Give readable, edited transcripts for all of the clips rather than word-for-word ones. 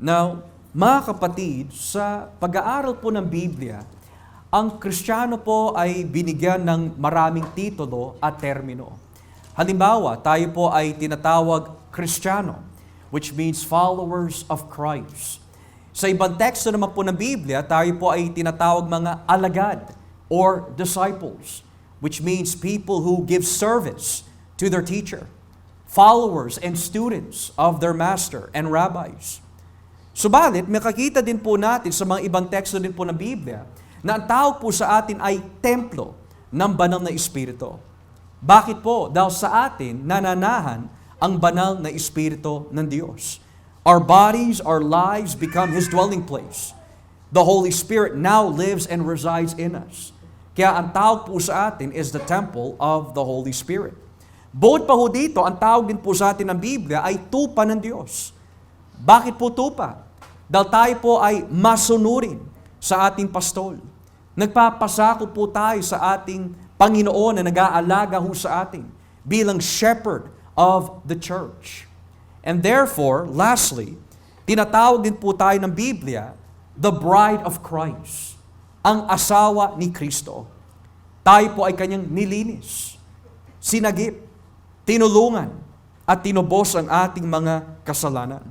Now, mga kapatid, sa pag-aaral po ng Biblia, ang Kristiyano po ay binigyan ng maraming titulo at termino. Halimbawa, tayo po ay tinatawag Kristiyano, which means followers of Christ. Sa ibang teksto naman po ng Biblia, tayo po ay tinatawag mga alagad or disciples, which means people who give service to their teacher, followers and students of their master and rabbis. Subalit, makakita din po natin sa mga ibang teksto din po ng Biblia na ang tawag po sa atin ay templo ng banal na Espiritu. Bakit po? Dahil sa atin nananahan ang banal na Espiritu ng Diyos. Our bodies, our lives become His dwelling place. The Holy Spirit now lives and resides in us. Kaya ang tawag po sa atin is the temple of the Holy Spirit. Bukod pa ho dito, ang tawag din po sa atin ng Biblia ay tupa ng Diyos. Bakit po tupa? Dahil tayo po ay masunurin sa ating pastol. Nagpapasako po tayo sa ating Panginoon na nag-aalaga ho sa atin bilang shepherd of the church. And therefore, lastly, tinatawag din po tayo ng Biblia, the bride of Christ, ang asawa ni Kristo. Tayo po ay kanyang nilinis, sinagip, tinulungan, at tinubos ang ating mga kasalanan.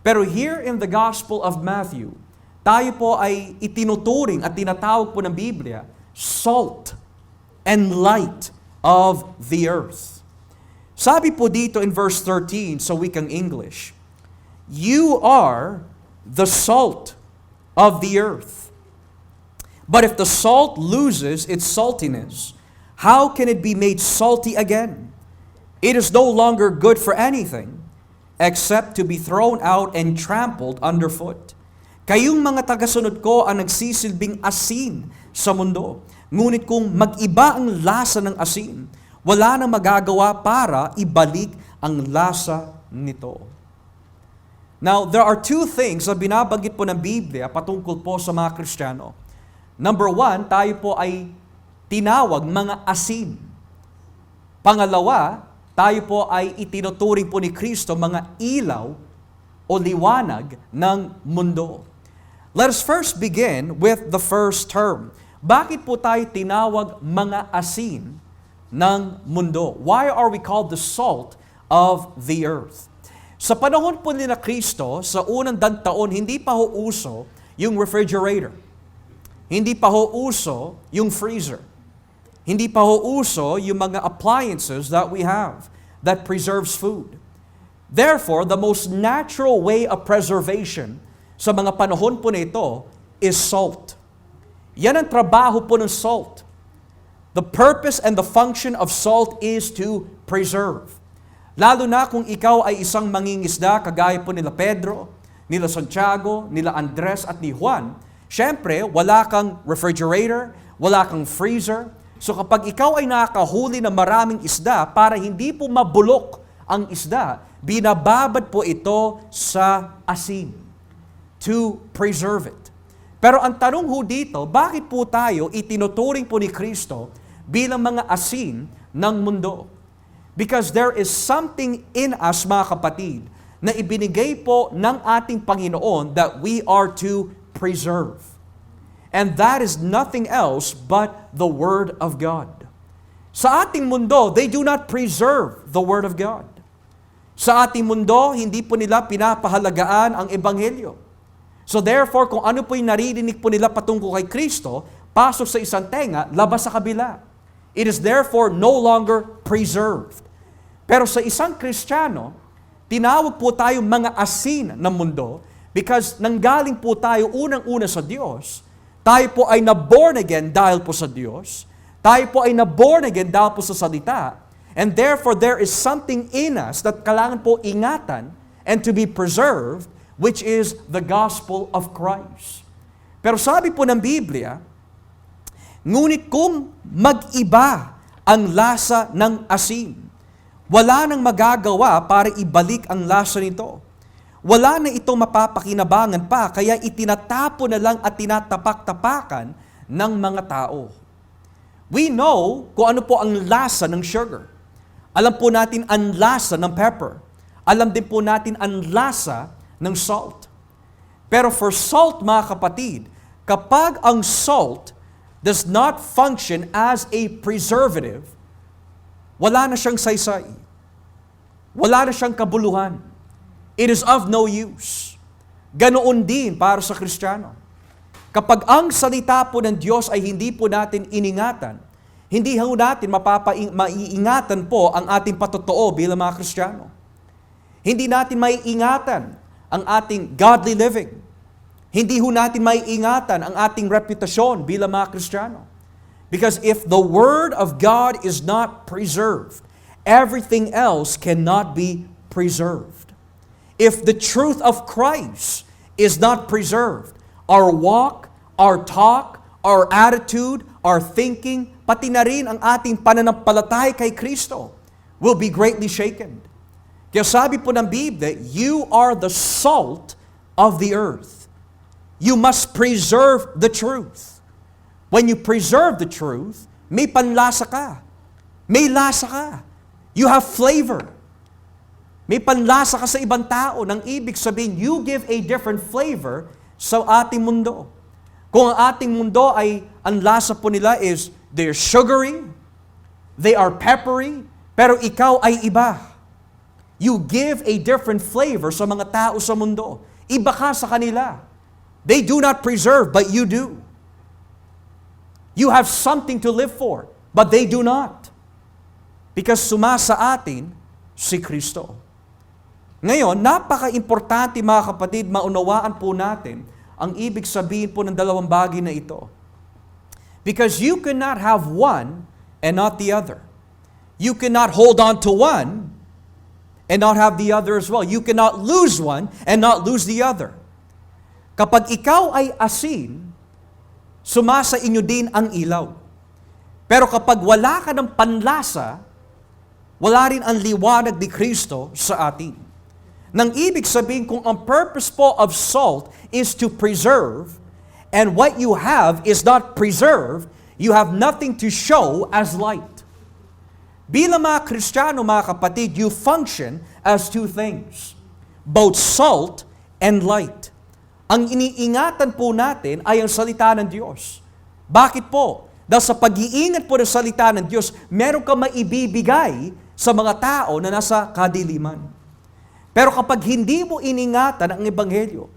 Pero here in the Gospel of Matthew, tayo po ay itinuturing at tinatawag po ng Biblia, salt and light of the earth. Sabi po dito in verse 13 sa wikang English, you are the salt of the earth. But if the salt loses its saltiness, how can it be made salty again? It is no longer good for anything except to be thrown out and trampled underfoot. Kayong mga tagasunod ko ang nagsisilbing asin sa mundo. Ngunit kung mag-iba ang lasa ng asin, wala nang magagawa para ibalik ang lasa nito. Now, there are two things na binabanggit po ng Biblia patungkol po sa mga Kristiyano. Number one, tayo po ay tinawag mga asin. Pangalawa, tayo po ay itinuturing po ni Kristo mga ilaw o liwanag ng mundo. Let us first begin with the first term. Bakit po tayo tinawag mga asin ng mundo? Why are we called the salt of the earth? Sa panahon po ni na Kristo, sa unang taon, hindi pa ho uso yung refrigerator. Hindi pa ho uso yung freezer. Hindi pa ho uso yung mga appliances that we have that preserves food. Therefore, the most natural way of preservation sa mga panahon po nito is salt. Yan ang trabaho po ng salt. The purpose and the function of salt is to preserve. Lalo na kung ikaw ay isang mangingisda, kagaya po nila Pedro, nila Santiago, nila Andres at ni Juan, syempre, wala kang refrigerator, wala kang freezer. So kapag ikaw ay nakahuli ng maraming isda, para hindi po mabulok ang isda, binababad po ito sa asin to preserve it. Pero ang tanong ho dito, bakit po tayo itinuturing po ni Kristo bilang mga asin ng mundo? Because there is something in us, mga kapatid, na ibinigay po ng ating Panginoon that we are to preserve. And that is nothing else but the Word of God. Sa ating mundo, they do not preserve the Word of God. Sa ating mundo, hindi po nila pinapahalagaan ang Ebanghelyo. So therefore, kung ano po yung naririnig po nila patungkol kay Kristo, pasok sa isang tenga, labas sa kabila. It is therefore no longer preserved. Pero sa isang Kristiyano, tinawag po tayo mga asin ng mundo because nanggaling po tayo unang-una sa Diyos. Tayo po ay na-born again dahil po sa Diyos. Tayo po ay na-born again dahil po sa salita. And therefore, there is something in us that kailangan po ingatan and to be preserved, which is the gospel of Christ. Pero sabi po ng Biblia, ngunit kung mag-iba ang lasa ng asin, wala nang magagawa para ibalik ang lasa nito. Wala na itong mapapakinabangan pa, kaya itinatapo na lang at tinatapak-tapakan ng mga tao. We know kung ano po ang lasa ng sugar. Alam po natin ang lasa ng pepper. Alam din po natin ang lasa ng salt. Pero for salt, mga kapatid, kapag ang salt does not function as a preservative, wala na siyang saysay. Wala na siyang kabuluhan. It is of no use. Ganoon din para sa Kristiyano. Kapag ang salita po ng Diyos ay hindi po natin iningatan, hindi ho natin maiingatan po ang ating patotoo bilang mga Kristiyano. Hindi natin maiingatan ang ating godly living. Hindi ho natin maiingatan ang ating reputasyon bilang mga Kristiyano. Because if the Word of God is not preserved, everything else cannot be preserved. If the truth of Christ is not preserved, our walk, our talk, our attitude, our thinking, pati na rin ang ating pananampalataya kay Kristo will be greatly shaken. Kaya sabi po ng Biblia, you are the salt of the earth. You must preserve the truth. When you preserve the truth, may panlasa ka. May lasa ka. You have flavor. May panlasa ka sa ibang tao. Nang ibig sabihin, you give a different flavor sa ating mundo. Kung ang ating mundo ay, ang lasa po nila is, they're sugary, they are peppery, pero ikaw ay iba. You give a different flavor sa mga tao sa mundo. Iba ka sa kanila. They do not preserve, but you do. You have something to live for, but they do not. Because sumasa atin si Kristo. Ngayon, napaka-importante mga kapatid, maunawaan po natin ang ibig sabihin po ng dalawang bagay na ito. Because you cannot have one and not the other. You cannot hold on to one and not have the other as well. You cannot lose one and not lose the other. Kapag ikaw ay asin, sumasa inyo din ang ilaw. Pero kapag wala ka ng panlasa, wala rin ang liwanag ni Kristo sa atin. Nang ibig sabihin, kung ang purpose po of salt is to preserve, and what you have is not preserved, you have nothing to show as light. Bilang mga Kristiyano, mga kapatid, you function as two things, both salt and light. Ang iniingatan po natin ay ang salita ng Diyos. Bakit po? Dahil sa pag-iingat po ng salita ng Diyos, meron ka maibibigay sa mga tao na nasa kadiliman. Pero kapag hindi mo iningatan ang Ebanghelyo,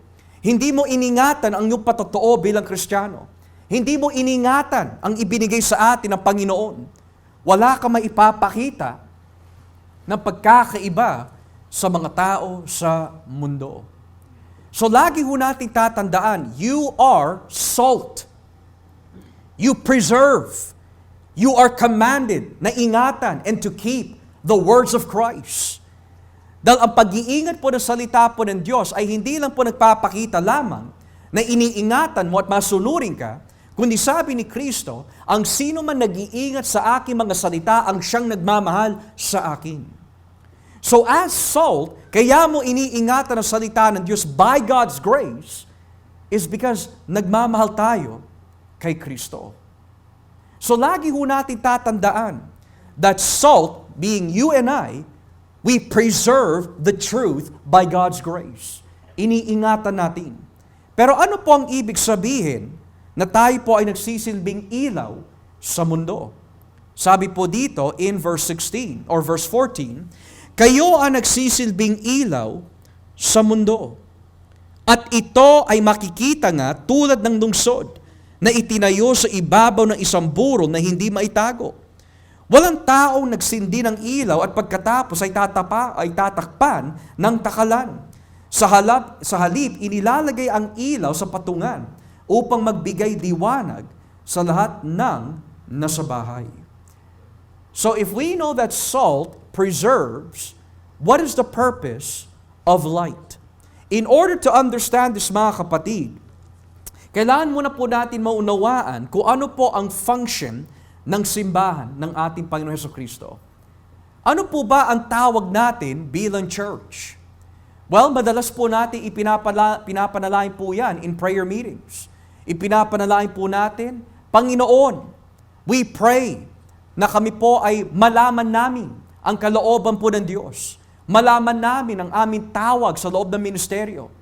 hindi mo iningatan ang iyong patotoo bilang Kristiyano, hindi mo iningatan ang ibinigay sa atin ng Panginoon, wala ka maipapakita ng pagkakaiba sa mga tao sa mundo. So lagi ho nating tatandaan, you are salt. You preserve. You are commanded na ingatan and to keep the words of Christ. Dahil ang pag-iingat po ng salita po ng Diyos ay hindi lang po nagpapakita lamang na iniingatan mo at masunurin ka, kundi sabi ni Kristo, ang sino man nag-iingat sa aking mga salita, ang siyang nagmamahal sa akin. So as salt, kaya mo iniingatan ang salita ng Diyos by God's grace, is because nagmamahal tayo kay Kristo. So lagi ho natin tatandaan that salt, being you and I, we preserve the truth by God's grace. Iniingatan natin. Pero ano po ang ibig sabihin na tayo po ay nagsisilbing ilaw sa mundo? Sabi po dito in verse 16 or verse 14, kayo ang nagsisilbing ilaw sa mundo. At ito ay makikita nga tulad ng lungsod na itinayo sa ibabaw ng isang burol na hindi maitago. Walang taong nagsindi ng ilaw at pagkatapos ay tatakpan ng takalan. Sa halip, inilalagay ang ilaw sa patungan upang magbigay liwanag sa lahat ng nasa bahay. So if we know that salt preserves, what is the purpose of light? In order to understand this, mga kapatid, kailangan muna po natin maunawaan kung ano po ang function ng simbahan ng ating Panginoon Jesucristo. Ano po ba ang tawag natin bilang church? Well, madalas po natin pinapanalangin po yan in prayer meetings. Ipinapanalangin po natin, Panginoon, we pray na kami po ay malaman namin ang kalooban po ng Diyos. Malaman namin ang aming tawag sa loob ng ministeryo.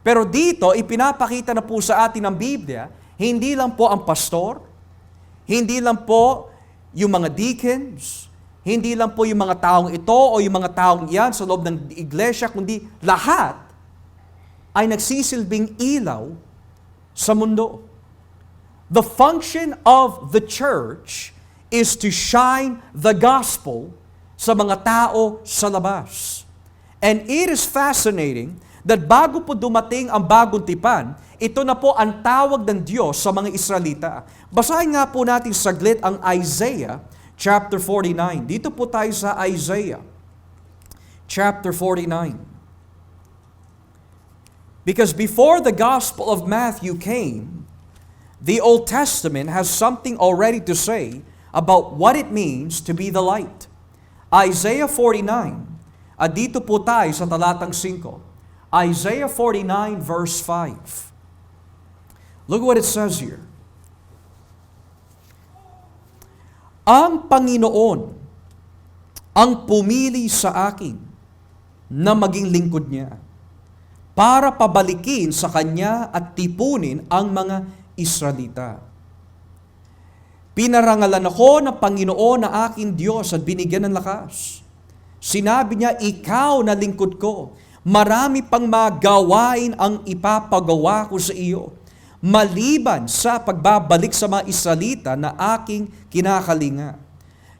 Pero dito, ipinapakita na po sa atin ng Biblia, hindi lang po ang pastor, hindi lang po yung mga deacons, hindi lang po yung mga taong ito o yung mga taong iyan sa loob ng iglesia, kundi lahat ay nagsisilbing ilaw sa mundo. The function of the church is to shine the gospel sa mga tao sa labas. And it is fascinating that bago po dumating ang bagong tipan, ito na po ang tawag ng Diyos sa mga Israelita. Basahin nga po natin saglit ang Isaiah chapter 49. Dito po tayo sa Isaiah chapter 49. Because before the Gospel of Matthew came, the Old Testament has something already to say about what it means to be the light. Isaiah 49, dito po tayo sa talatang 5. Isaiah 49 verse 5. Look what it says here. Ang Panginoon ang pumili sa akin na maging lingkod niya para pabalikin sa kanya at tipunin ang mga Israelita. Pinarangalan ako ng Panginoon na aking Diyos at binigyan ng lakas. Sinabi niya, ikaw na lingkod ko. Marami pang magawain ang ipapagawa ko sa iyo, maliban sa pagbabalik sa mga Israelita na aking kinakalinga.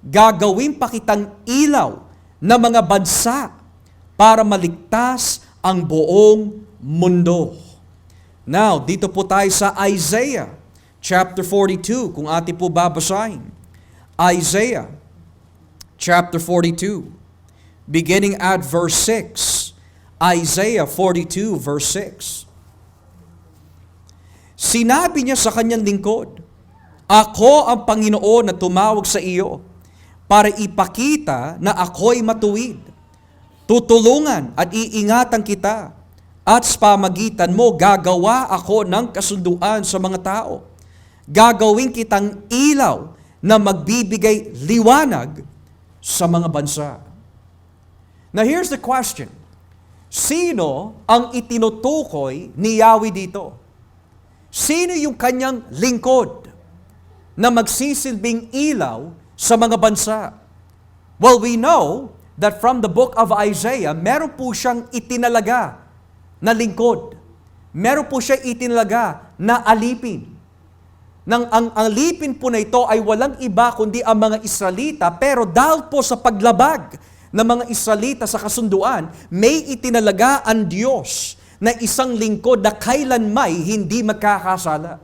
Gagawin pa kitang ilaw na mga bansa para maligtas ang buong mundo. Now, dito po tayo sa Isaiah chapter 42, kung ating po babasahin. Isaiah chapter 42, beginning at verse 6. Isaiah 42 verse 6. Sinabi niya sa kanyang lingkod, ako ang Panginoon na tumawag sa iyo para ipakita na ako'y matuwid. Tutulungan at iingatan kita at sa pamagitan mo gagawa ako ng kasunduan sa mga tao. Gagawin kitang ilaw na magbibigay liwanag sa mga bansa. Now here's the question. Sino ang itinutukoy ni Yahweh dito? Sino yung kanyang lingkod na magsisilbing ilaw sa mga bansa? Well, we know that from the book of Isaiah, meron po siyang itinalaga na lingkod. Meron po siya itinalaga na alipin. Ang alipin po na ito ay walang iba kundi ang mga Israelita, pero dahil po sa paglabag ng mga Israelita sa kasunduan, may itinalaga ang Diyos na isang lingkod na kailanmay hindi magkakasala.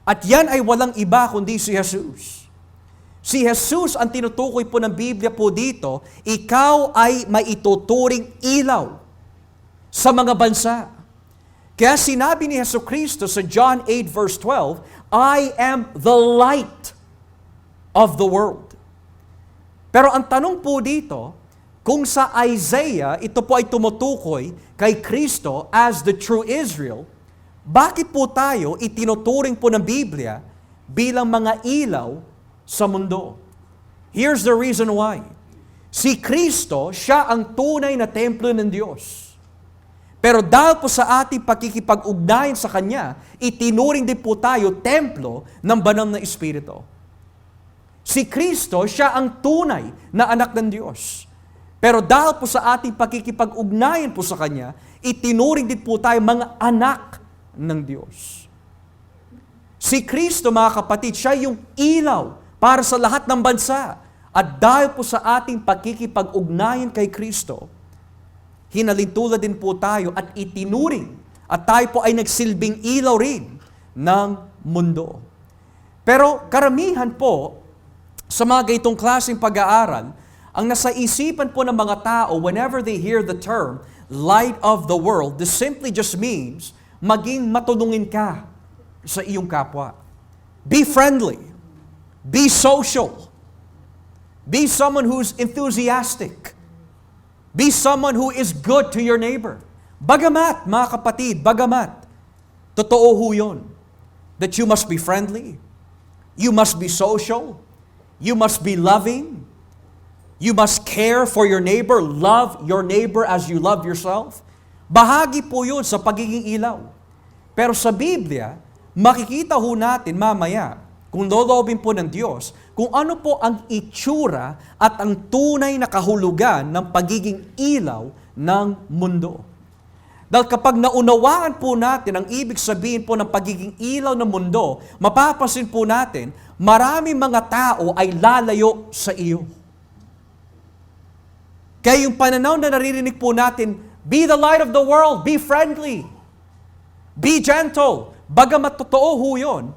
At yan ay walang iba kundi si Jesus. Si Jesus ang tinutukoy po ng Biblia po dito, ikaw ay maituturing ilaw sa mga bansa. Kaya sinabi ni Jesucristo sa John 8 verse 12, I am the light of the world. Pero ang tanong po dito, kung sa Isaiah, ito po ay tumutukoy kay Kristo as the true Israel, bakit po tayo itinuturing po ng Biblia bilang mga ilaw sa mundo? Here's the reason why. Si Kristo, siya ang tunay na templo ng Diyos. Pero dahil po sa ating pakikipag-ugnayan sa Kanya, itinuring din po tayo templo ng banal na Espiritu. Si Kristo, siya ang tunay na anak ng Diyos. Pero dahil po sa ating pakikipag-ugnayan po sa Kanya, itinuring din po tayo mga anak ng Diyos. Si Kristo, mga kapatid, siya yung ilaw para sa lahat ng bansa. At dahil po sa ating pakikipag-ugnayan kay Kristo, hinalintulad din po tayo at itinuring at tayo po ay nagsilbing ilaw rin ng mundo. Pero karamihan po, sa mga ganitong klaseng pag-aaral, ang nasa isipan po ng mga tao, whenever they hear the term, light of the world, this simply just means, maging matulungin ka sa iyong kapwa. Be friendly. Be social. Be someone who's enthusiastic. Be someone who is good to your neighbor. Bagamat, mga kapatid, bagamat, totoo ho yun, that you must be friendly, you must be social, you must be loving, you must care for your neighbor, love your neighbor as you love yourself. Bahagi po yun sa pagiging ilaw. Pero sa Biblia, makikita ho natin mamaya, kung lolobin po ng Diyos, kung ano po ang itsura at ang tunay na kahulugan ng pagiging ilaw ng mundo. Dahil kapag naunawaan po natin ang ibig sabihin po ng pagiging ilaw ng mundo, mapapansin po natin, maraming mga tao ay lalayo sa iyo. Kaya yung pananaw na naririnig po natin, be the light of the world, be friendly, be gentle. Bagamat totoo ho yun,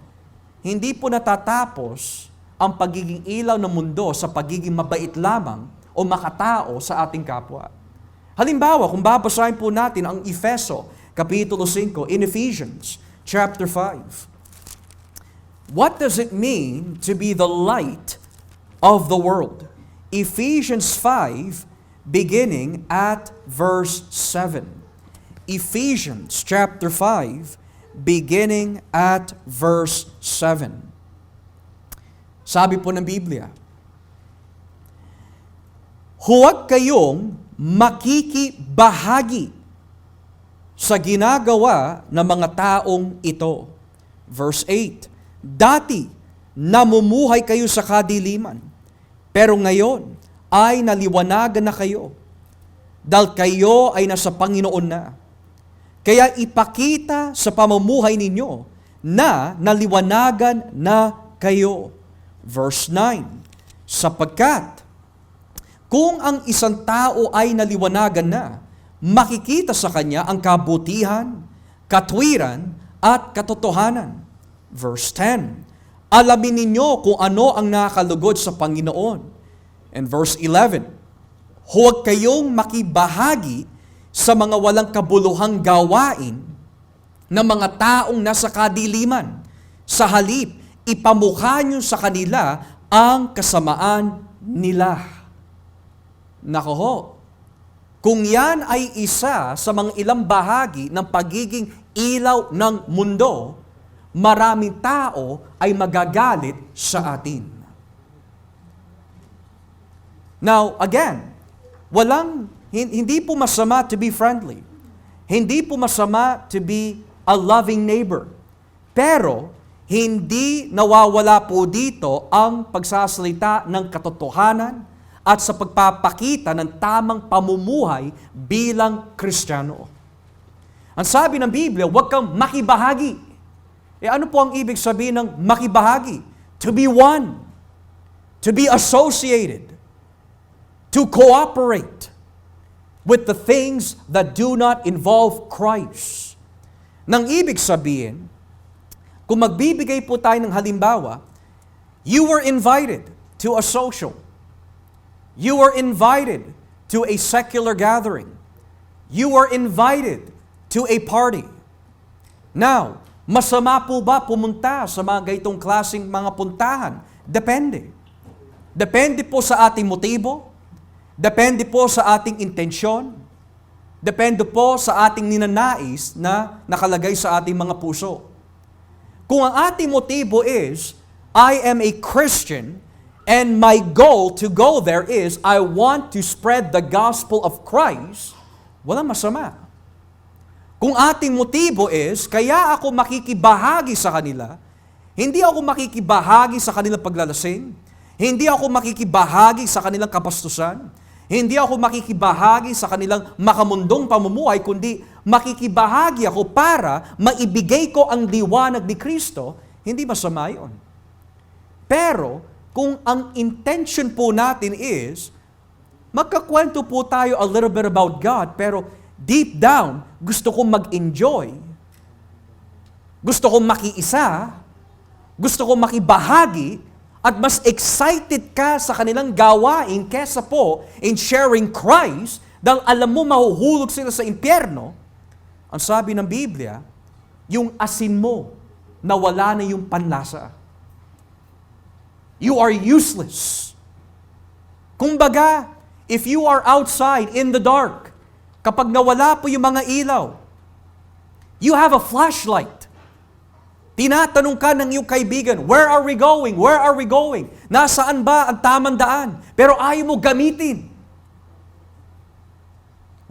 hindi po natatapos ang pagiging ilaw ng mundo sa pagiging mabait lamang o makatao sa ating kapwa. Halimbawa, kung babasahin po natin ang Efeso, Kapitulo 5, in Ephesians, chapter 5. What does it mean to be the light of the world? Ephesians 5, beginning at verse 7. Ephesians chapter 5, beginning at verse 7. Sabi po ng Biblia, huwag kayong makikibahagi sa ginagawa ng mga taong ito. Verse 8, dati namumuhay kayo sa kadiliman, pero ngayon ay naliwanagan na kayo, dahil kayo ay nasa Panginoon na. Kaya ipakita sa pamumuhay ninyo na naliwanagan na kayo. Verse 9, sapagkat kung ang isang tao ay naliwanagan na, makikita sa kanya ang kabutihan, katwiran, at katotohanan. Verse 10, alamin ninyo kung ano ang nakakalugod sa Panginoon. And verse 11, huwag kayong makibahagi sa mga walang kabuluhang gawain ng mga taong nasa kadiliman. Sa halip, ipamukha nyo sa kanila ang kasamaan nila. Nako ho, kung yan ay isa sa mga ilang bahagi ng pagiging ilaw ng mundo, maraming tao ay magagalit sa atin. Now, again, hindi po masama to be friendly. Hindi po masama to be a loving neighbor. Pero, hindi nawawala po dito ang pagsasalita ng katotohanan at sa pagpapakita ng tamang pamumuhay bilang Kristiyano. Ang sabi ng Biblia, huwag kang makibahagi. Ano po ang ibig sabihin ng makibahagi? To be one, to be associated, to cooperate with the things that do not involve Christ. Nang ibig sabihin, kung magbibigay po tayo ng halimbawa, you were invited to a social. You were invited to a secular gathering. You were invited to a party. Now, masama po ba pumunta sa mga ganitong klaseng mga puntahan? Depende. Depende po sa ating motibo. Depende po sa ating intensyon. Depende po sa ating ninanais na nakalagay sa ating mga puso. Kung ang ating motibo is, I am a Christian, and my goal to go there is, I want to spread the gospel of Christ, walang masama. Kung ating motibo is, kaya ako makikibahagi sa kanila, hindi ako makikibahagi sa kanilang paglalasing, hindi ako makikibahagi sa kanilang kapastusan, hindi ako makikibahagi sa kanilang makamundong pamumuhay, kundi makikibahagi ako para maibigay ko ang liwanag ni Kristo, hindi masama yun. Pero, kung ang intention po natin is, magkakwento po tayo a little bit about God, pero deep down, gusto kong mag-enjoy, gusto kong makiisa, gusto kong makibahagi, at mas excited ka sa kanilang gawain kesa po in sharing Christ, dahil alam mo mahuhulog sila sa impyerno, ang sabi ng Biblia, yung asin mo, nawala na yung panlasa. You are useless. Kumbaga, if you are outside in the dark, kapag nawala po yung mga ilaw, you have a flashlight. Tinatanong ka ng iyong kaibigan, where are we going? Where are we going? Nasaan ba ang tamang daan? Pero ayaw mo gamitin.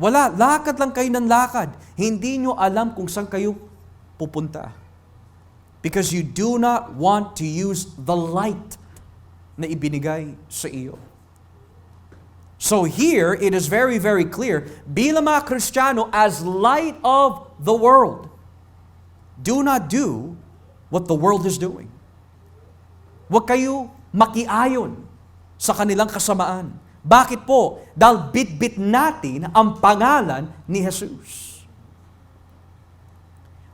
Wala, lakad lang kayo ng lakad. Hindi nyo alam kung saan kayo pupunta. Because you do not want to use the light na ibinigay sa iyo. So here, it is very, very clear, bilang mga Kristiyano, as light of the world, do not do what the world is doing. Huwag kayo makiayon sa kanilang kasamaan. Bakit po? Dahil bit-bit natin ang pangalan ni Jesus.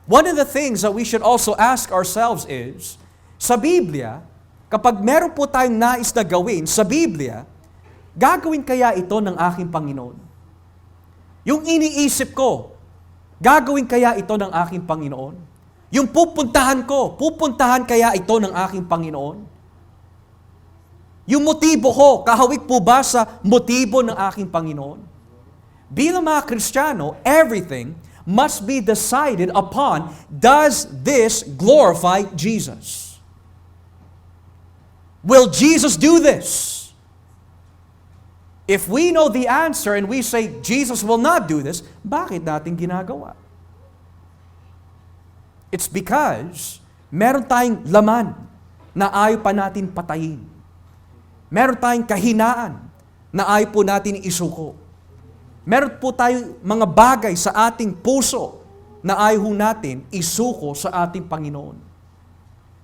One of the things that we should also ask ourselves is, sa Biblia, kapag meron po tayong nais na gawin sa Biblia, gagawin kaya ito ng aking Panginoon? Yung iniisip ko, gagawin kaya ito ng aking Panginoon? Yung pupuntahan kaya ito ng aking Panginoon? Yung motibo ko, kahawig po ba sa motibo ng aking Panginoon? Bilang mga Kristiyano, everything must be decided upon, does this glorify Jesus? Will Jesus do this? If we know the answer and we say, Jesus will not do this, bakit natin ginagawa? It's because meron tayong laman na ayaw pa natin patayin. Meron tayong kahinaan na ayaw po natin isuko. Meron po tayong mga bagay sa ating puso na ayaw natin isuko sa ating Panginoon.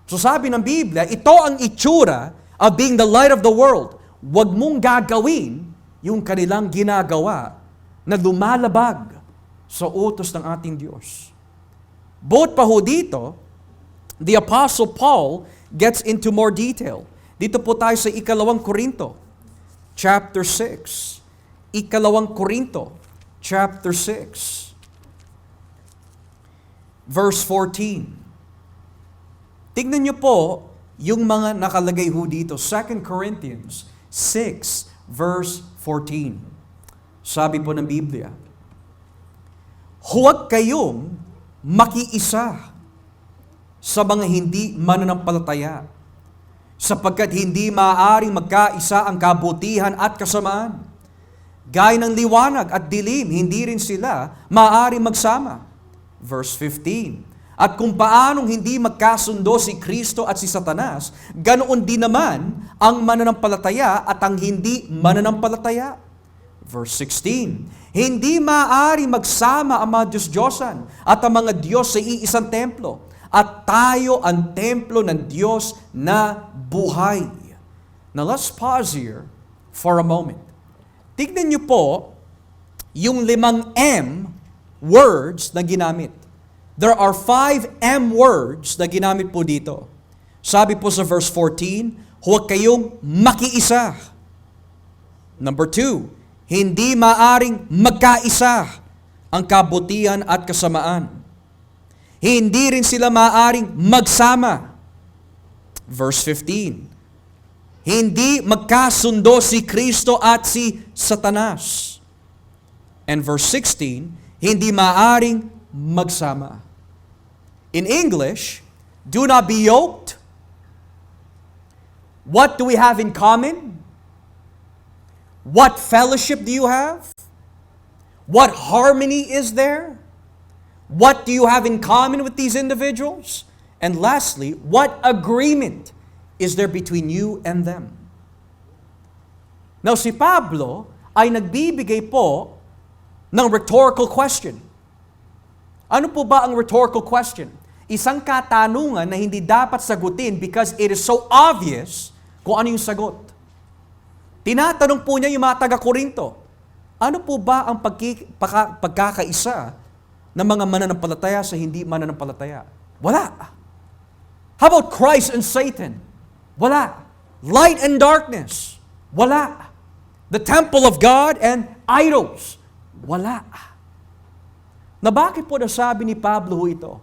So sabi ng Biblia, ito ang itsura of being the light of the world. Huwag mong gagawin yung kanilang ginagawa na lumalabag sa utos ng ating Diyos. Both pa ho dito, the Apostle Paul gets into more detail. Dito po tayo sa 2 Korinto, chapter 6. 2 Korinto, chapter 6, verse 14. Tingnan niyo po yung mga nakalagay ho dito. 2 Corinthians 6, verse 14. Sabi po ng Biblia, huwag kayong makiisa sa mga hindi mananampalataya, sapagkat hindi maaaring magkaisa ang kabutihan at kasamaan. Gaya ng liwanag at dilim, hindi rin sila maaaring magsama. Verse 15. At kung paanong hindi magkasundo si Kristo at si Satanas, ganoon din naman ang mananampalataya at ang hindi mananampalataya. Verse 16. Hindi maaaring magsama ang mga Diyos-Diyosan at ang mga Diyos sa iisang templo, at tayo ang templo ng Diyos na buhay. Now let's pause here for a moment. Tignan niyo po yung 5 M words na ginamit. There are 5 M words na ginamit po dito. Sabi po sa verse 14, huwag kayong makiisa. Number 2, hindi maaring magkaisa ang kabutihan at kasamaan. Hindi rin sila maaring magsama. Verse 15, hindi magkasundo si Kristo at si Satanas. And verse 16, hindi maaring magsama. In English, do not be yoked. What do we have in common? What fellowship do you have? What harmony is there? What do you have in common with these individuals? And lastly, what agreement is there between you and them? Now, si Pablo ay nagbibigay po ng rhetorical question. Ano po ba ang rhetorical question? Isang katanungan na hindi dapat sagutin because it is so obvious kung ano yung sagot. Tinatanong po niya yung mga taga-Korinto, ano po ba ang pagkakaisa ng mga mananampalataya sa hindi mananampalataya? Wala. How about Christ and Satan? Wala. Light and darkness? Wala. The temple of God and idols? Wala. Na bakit po nasabi ni Pablo ito?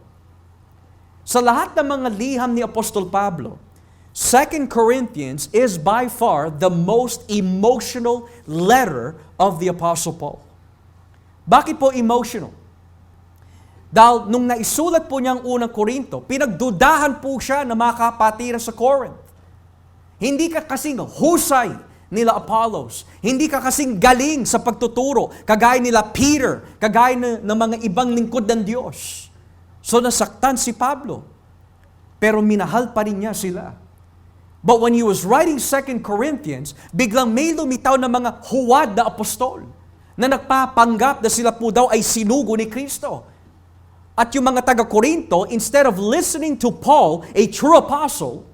Sa lahat ng mga liham ni Apostol Pablo, 2 Corinthians is by far the most emotional letter of the Apostle Paul. Bakit po emotional? Dahil nung naisulat po niya ang unang Korinto, pinagdudahan po siya na makapatira sa Corinth. Hindi ka kasing husay nila Apollos. Hindi ka kasing galing sa pagtuturo, kagaya nila Peter, kagaya ng mga ibang lingkod ng Diyos. So nasaktan si Pablo, pero minahal pa rin niya sila. But when he was writing 2 Corinthians, biglang may lumitaw na mga huwad na apostol na nagpapanggap na sila po daw ay sinugo ni Kristo. At yung mga taga-Korinto, instead of listening to Paul, a true apostle,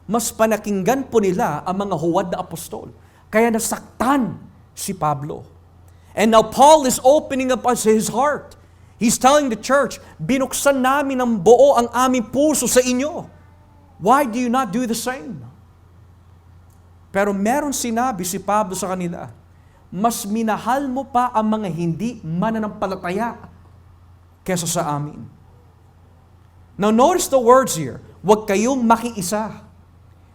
mas panakinggan po nila ang mga huwad na apostol. Kaya nasaktan si Pablo. And now Paul is opening up his heart. He's telling the church, binuksan namin ng buo ang aming puso sa inyo. Why do you not do the same? Pero meron sinabi si Pablo sa kanila, mas minahal mo pa ang mga hindi mananampalataya kesa sa amin. Now notice the words here, huwag kayong makiisa.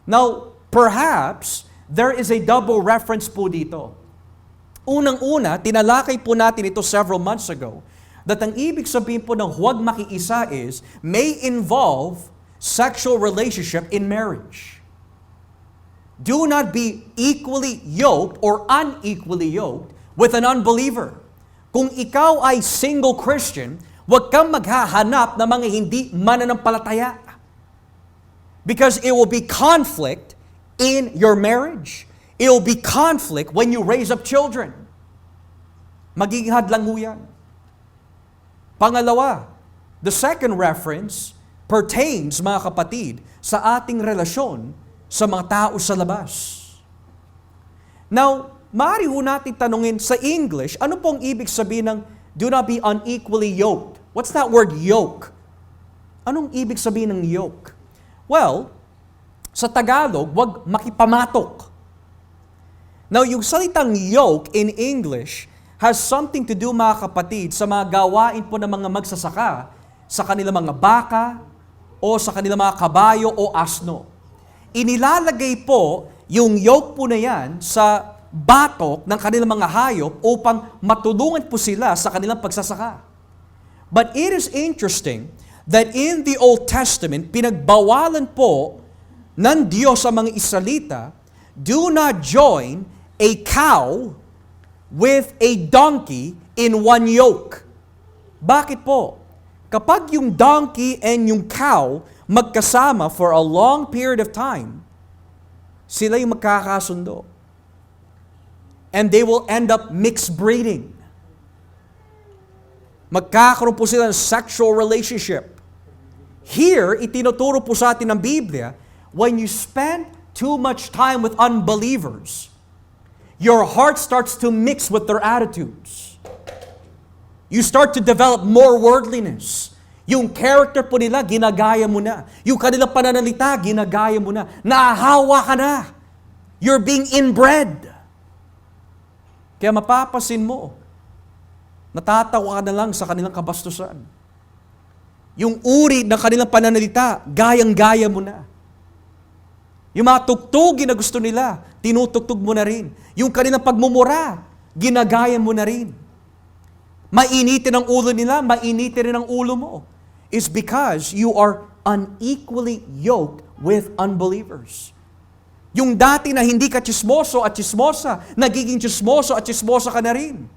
Now, perhaps, there is a double reference po dito. Unang-una, tinalakay po natin ito several months ago, that ang ibig sabihin po ng huwag makiisa is, may involve sexual relationship in marriage. Do not be equally yoked or unequally yoked with an unbeliever. Kung ikaw ay single Christian, huwag kang maghahanap ng mga hindi mananampalataya. Because it will be conflict in your marriage. It will be conflict when you raise up children. Magiging hadlang ho yan. Pangalawa, the second reference pertains, mga kapatid, sa ating relasyon sa mga tao sa labas. Now, maaari ho natin tanungin sa English, ano pong ibig sabihin ng do not be unequally yoked? What's that word yoke? Anong ibig sabihin ng yoke? Well, sa Tagalog, wag makipamatok. Now, yung salitang yoke in English has something to do, mga kapatid, sa mga gawain po ng mga magsasaka sa kanilang mga baka o sa kanilang mga kabayo o asno. Inilalagay po yung yoke po na yan sa batok ng kanilang mga hayop upang matulungan po sila sa kanilang pagsasaka. But it is interesting that in the Old Testament, pinagbawalan po ng Diyos sa mga Israelita, do not join a cow with a donkey in one yoke. Bakit po? Kapag yung donkey and yung cow magkasama for a long period of time, sila yung magkakasundo. And they will end up mixed breeding. Magkakaroon po sila ng sexual relationship. Here, itinuturo po sa atin ng Biblia, when you spend too much time with unbelievers, your heart starts to mix with their attitudes. You start to develop more worldliness. Yung character po nila, ginagaya mo na. Yung kanilang pananalita, ginagaya mo na. Naahawa ka na. You're being inbred. Kaya mapapasin mo, natatawa ka na lang sa kanilang kabastusan. Yung uri ng kanilang pananalita, gayang-gaya mo na. Yung mga tugtugin na gusto nila, tinutugtog mo na rin. Yung kanilang pagmumura, ginagaya mo na rin. Mainitin ang ulo nila, mainitin rin ang ulo mo. It's because you are unequally yoked with unbelievers. Yung dati na hindi ka chismoso at chismosa, nagiging chismoso at chismosa ka na rin.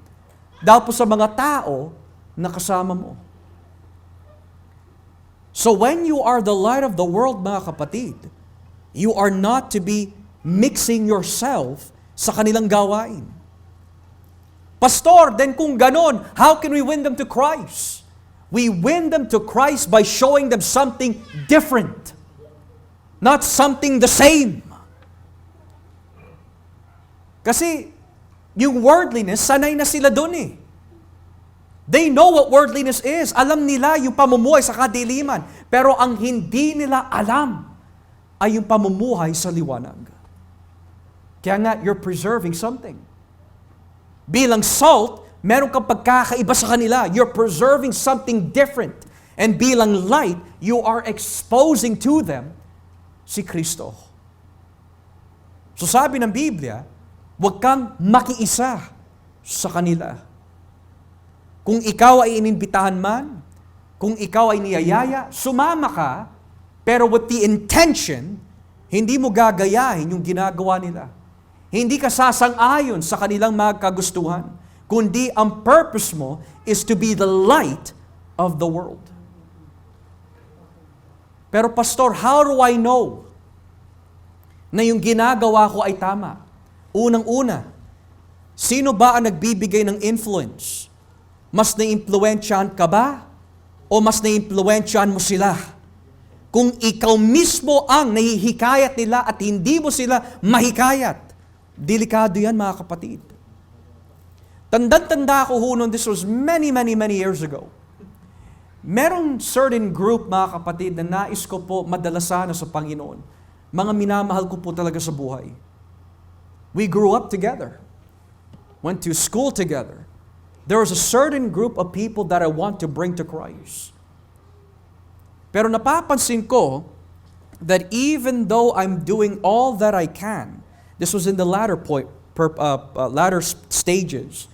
Dahil po sa mga tao na kasama mo. So when you are the light of the world, mga kapatid, you are not to be mixing yourself sa kanilang gawain. Pastor, then kung ganon, how can we win them to Christ? We win them to Christ by showing them something different, not something the same. Kasi yung worldliness, sanay na sila doon eh. They know what worldliness is. Alam nila yung pamumuhay sa kadiliman. Pero ang hindi nila alam ay yung pamumuhay sa liwanag. Kaya nga, you're preserving something. Bilang salt, meron kang pagkakaiba sa kanila. You're preserving something different. And bilang light, you are exposing to them si Kristo. So sabi ng Biblia, huwag kang makiisa sa kanila. Kung ikaw ay inimbitahan man, kung ikaw ay niyayaya, sumama ka, pero with the intention, hindi mo gagayahin yung ginagawa nila. Hindi ka sasang-ayon sa kanilang mga kagustuhan, kundi ang purpose mo is to be the light of the world. Pero pastor, how do I know na yung ginagawa ko ay tama? Unang-una, sino ba ang nagbibigay ng influence? Mas naimpluwensyahan ka ba? O mas naimpluwensyahan mo sila? Kung ikaw mismo ang nahihikayat nila at hindi mo sila mahikayat, delikado yan mga kapatid. Tandang-tanda ko noon, this was many years ago. Merong certain group mga kapatid na nais ko po madalasan sa Panginoon. Mga minamahal ko po talaga sa buhay. We grew up together. Went to school together. There was a certain group of people that I want to bring to Christ. Pero napapansin ko that even though I'm doing all that I can, this was in the latter stages,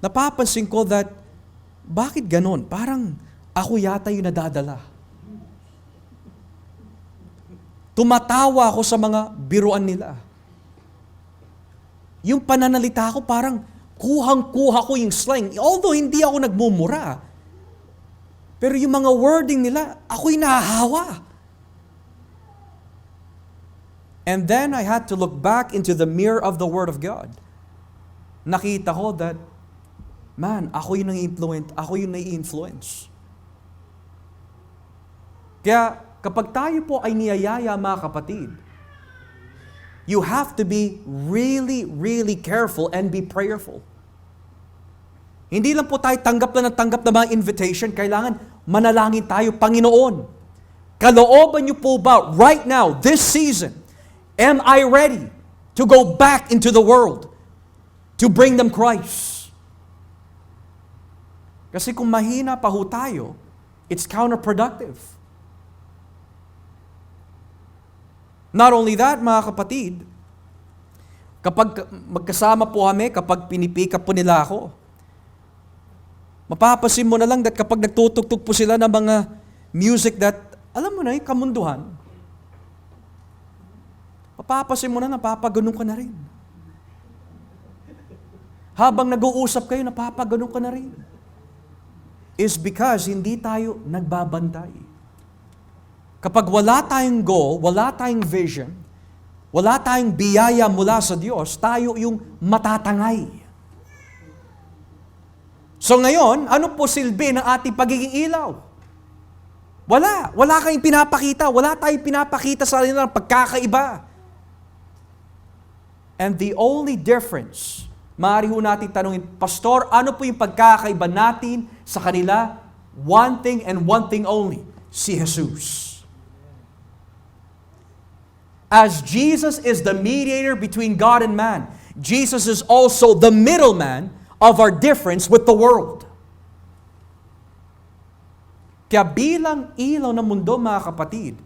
napapansin ko that, bakit ganon? Parang ako yata yung nadadala. Tumatawa ako sa mga biruan nila. Yung pananalita ko parang kuhang-kuha ko yung slang. Although hindi ako nagmumura, pero yung mga wording nila, ako'y nahahawa. And then I had to look back into the mirror of the Word of God. Nakita ko that, man, ako yung nai-influence. Kaya kapag tayo po ay niyayaya mga kapatid, you have to be really careful and be prayerful. Hindi lang po tayo tanggap na mga invitation, kailangan manalangin tayo, Panginoon. Kalooban niyo po ba right now, this season, am I ready to go back into the world to bring them Christ? Kasi kung mahina pa ho tayo, it's counterproductive. Not only that, mga kapatid, kapag magkasama po kami, kapag pinipika po nila ako, mapapasin mo na lang that kapag nagtutugtog po sila ng mga music that, alam mo na yung kamunduhan, mapapasin mo na, napapaganon ka na rin. Habang nag-uusap kayo, napapaganon ka na rin. Is because hindi tayo nagbabantay. Kapag wala tayong goal, wala tayong vision, wala tayong biyaya mula sa Diyos, tayo yung matatangay. So ngayon, ano po silbi ng ating pagiging ilaw? Wala kayong pinapakita, wala tayong pinapakita sa kanila ng pagkakaiba. And the only difference, maaari ho natin tanungin, Pastor, ano po yung pagkakaiba natin sa kanila? One thing and one thing only, si Jesus. As Jesus is the mediator between God and man, Jesus is also the middleman of our difference with the world. Kaya bilang ilaw ng mundo, mga kapatid,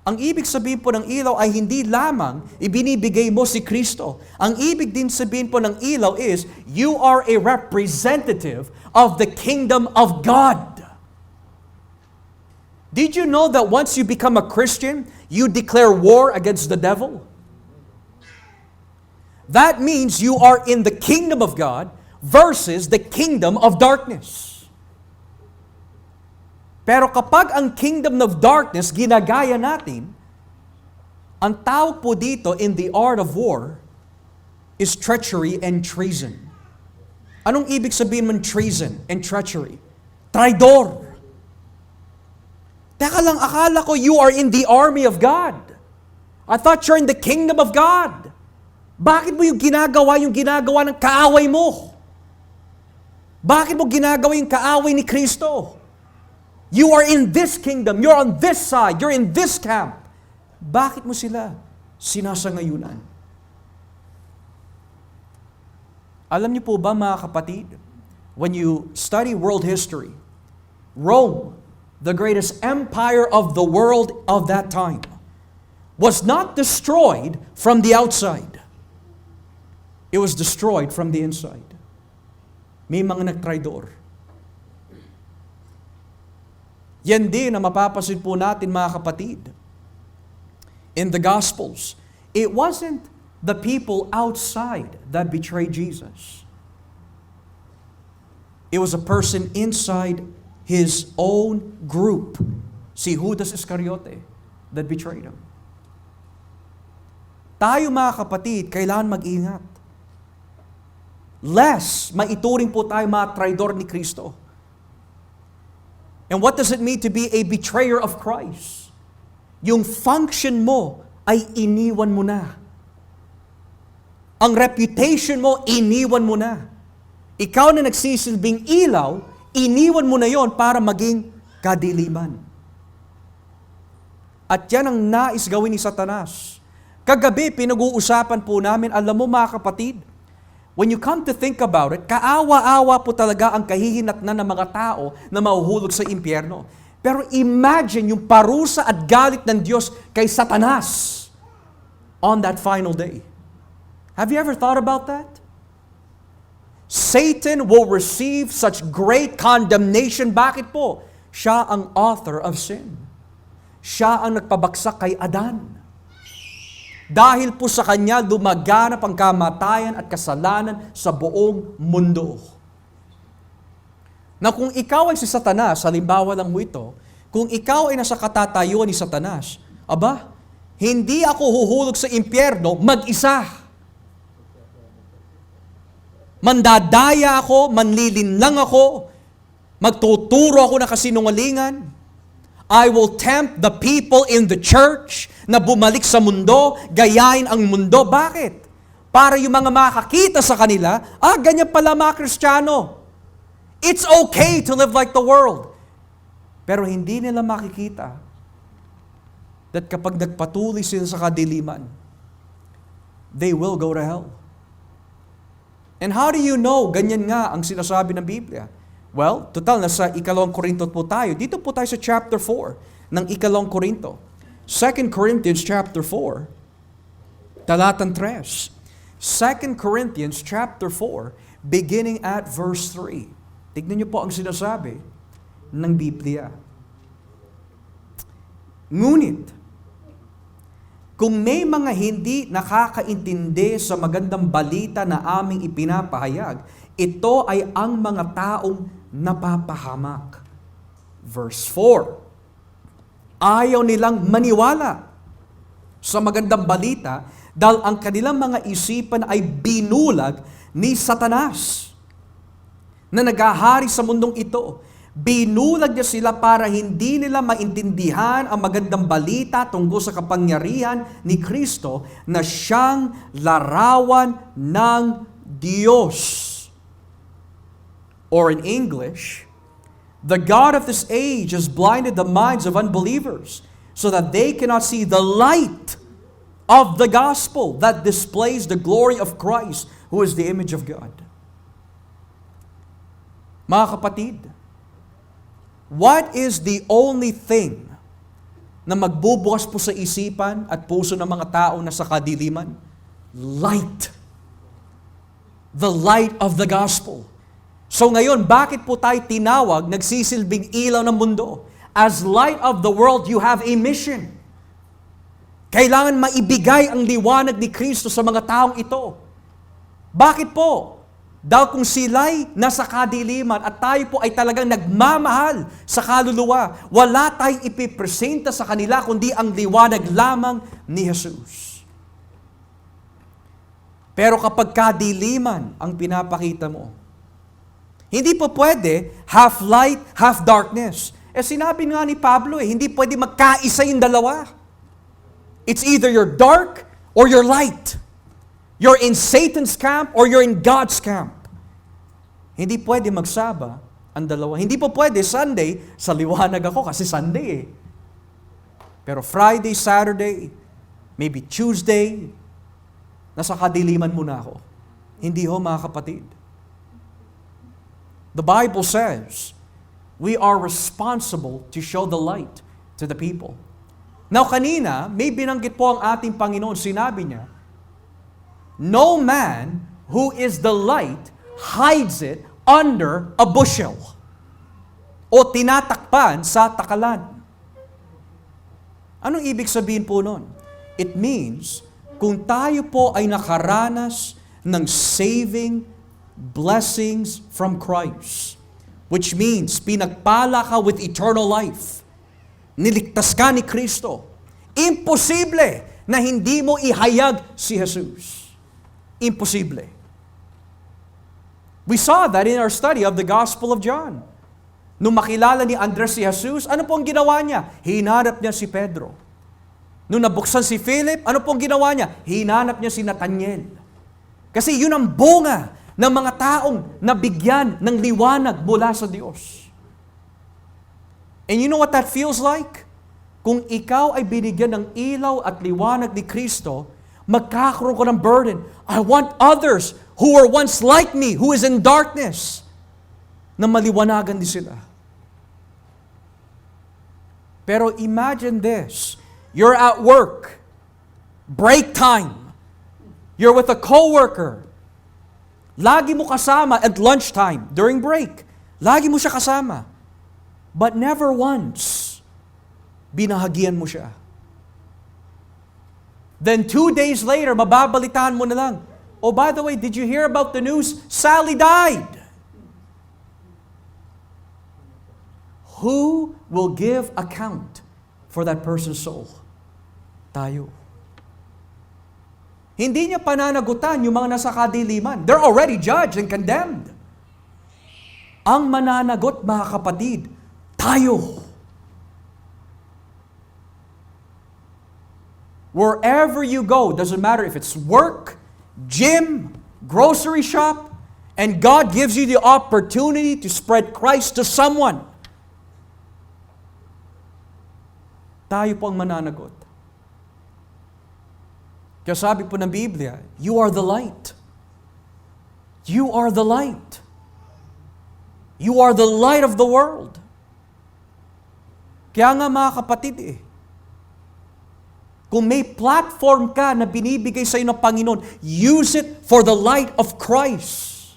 ang ibig sabihin po ng ilaw ay hindi lamang ibinibigay mo si Kristo. Ang ibig din sabihin po ng ilaw is, you are a representative of the kingdom of God. Did you know that once you become a Christian, you declare war against the devil? That means you are in the kingdom of God versus the kingdom of darkness. Pero kapag ang kingdom of darkness ginagaya natin, ang tawag po dito in the art of war is treachery and treason. Anong ibig sabihin ng treason and treachery? Traidor. Teka lang, akala ko you are in the army of God. I thought you're in the kingdom of God. Bakit mo yung ginagawa ng kaaway mo? Bakit mo ginagawa yung kaaway ni Kristo? You are in this kingdom, you're on this side, you're in this camp. Bakit mo sila sinasangayunan? Alam niyo po ba mga kapatid, when you study world history, Rome, the greatest empire of the world of that time, was not destroyed from the outside. It was destroyed from the inside. May mga nagtraidor. Yan din na mapapasin po natin mga kapatid. In the Gospels, it wasn't the people outside that betrayed Jesus. It was a person inside his own group, si Judas Iscariote, that betrayed him. Tayo mga kapatid, kailangan mag-ingat. Lest maituring po tayo mga traidor ni Kristo. And what does it mean to be a betrayer of Christ? Yung function mo ay iniwan mo na. Ang reputation mo, iniwan mo na. Ikaw na nagsisilbing ilaw, iniwan mo na yon para maging kadiliman. At yan ang nais gawin ni Satanas. Kagabi, pinag-uusapan po namin, alam mo mga kapatid, when you come to think about it, kaawa-awa po talaga ang kahihinatnan ng mga tao na mahuhulog sa impyerno. Pero imagine yung parusa at galit ng Diyos kay Satanas on that final day. Have you ever thought about that? Satan will receive such great condemnation. Bakit po? Siya ang author of sin. Siya ang nagpabagsak kay Adan. Dahil po sa kanya, lumaganap ang kamatayan at kasalanan sa buong mundo. Na kung ikaw ay si Satanas, halimbawa lang mo ito, kung ikaw ay nasa katatayuan ni Satanas, aba, hindi ako huhulog sa impyerno mag-isa. Mandadaya ako, manlilinlang ako, magtuturo ako ng kasinungalingan. I will tempt the people in the church na bumalik sa mundo, gayahin ang mundo. Bakit? Para yung mga makakita sa kanila, ganyan pala mga Kristiyano. It's okay to live like the world. Pero hindi nila makikita that kapag nagpatuloy sila sa kadiliman, they will go to hell. And how do you know? Ganyan nga ang sinasabi ng Biblia. Well, total, nasa 2 Korinto po tayo. Dito po tayo sa chapter 4 ng 2 Korinto. 2 Corinthians chapter 4, talatang 3. 2 Corinthians chapter 4, beginning at verse 3. Tignan niyo po ang sinasabi ng Biblia. Ngunit, kung may mga hindi nakakaintindi sa magandang balita na aming ipinapahayag, ito ay ang mga taong napapahamak. Verse 4. Ayaw nilang maniwala sa magandang balita dahil ang kanilang mga isipan ay binulag ni Satanas na naghahari sa mundong ito. Binulag niya sila para hindi nila maintindihan ang magandang balita tungkol sa kapangyarihan ni Kristo na siyang larawan ng Diyos. Or in English, the God of this age has blinded the minds of unbelievers so that they cannot see the light of the gospel that displays the glory of Christ, who is the image of God. Mga kapatid, what is the only thing na magbubukas po sa isipan at puso ng mga tao na sa kadiliman? Light. The light of the gospel. So ngayon, bakit po tayo tinawag, nagsisilbing ilaw ng mundo? As light of the world, you have a mission. Kailangan maibigay ang liwanag ni Kristo sa mga taong ito. Bakit po? Dahil kung sila'y nasa kadiliman at tayo po ay talagang nagmamahal sa kaluluwa, wala tayong ipipresenta sa kanila kundi ang liwanag lamang ni Jesus. Pero kapag kadiliman ang pinapakita mo, hindi po pwede half light, half darkness. Sinabi nga ni Pablo, hindi pwede magkaisa yung dalawa. It's either you're dark or you're light. You're in Satan's camp or you're in God's camp. Hindi pwede magsaba ang dalawa. Hindi po pwede Sunday, sa liwanag ako kasi Sunday eh. Pero Friday, Saturday, maybe Tuesday, nasa kadiliman muna ako. Hindi ho mga kapatid. The Bible says, we are responsible to show the light to the people. Now kanina, may binanggit po ang ating Panginoon. Sinabi niya, no man who is the light hides it under a bushel o tinatakpan sa takalan. Anong ibig sabihin po nun? It means, kung tayo po ay nakaranas ng saving blessings from Christ, which means pinagpala ka with eternal life, niligtas ka ni Kristo, imposible na hindi mo ihayag si Jesus. Imposible. We saw that in our study of the Gospel of John. Nung makilala ni Andres si Jesus, ano pong ginawa niya? Hinanap niya si Pedro. Nung nabuksan si Philip, ano pong ginawa niya? Hinanap niya si Nathaniel. Kasi yun ang bunga ng mga taong nabigyan ng liwanag mula sa Diyos. And you know what that feels like? Kung ikaw ay binigyan ng ilaw at liwanag ni Kristo, magkakaroon ko ng burden. I want others who were once like me, who is in darkness, na maliwanagan din sila. Pero imagine this. You're at work, break time. You're with a coworker. Lagi mo kasama at lunchtime, during break. Lagi mo siya kasama. But never once, binahagian mo siya. Then 2 days later, mababalitaan mo na lang, oh, by the way, did you hear about the news? Sally died. Who will give account for that person's soul? Tayo. Hindi niya pananagutan yung mga nasa kadiliman. They're already judged and condemned. Ang mananagot, mga kapatid, tayo. Wherever you go, doesn't matter if it's work, gym, grocery shop, and God gives you the opportunity to spread Christ to someone. Tayo po ang mananagot. Kaya sabi po ng Biblia, you are the light. You are the light. You are the light of the world. Kaya nga mga kapatid kung may platform ka na binibigay sa iyo ng Panginoon, use it for the light of Christ.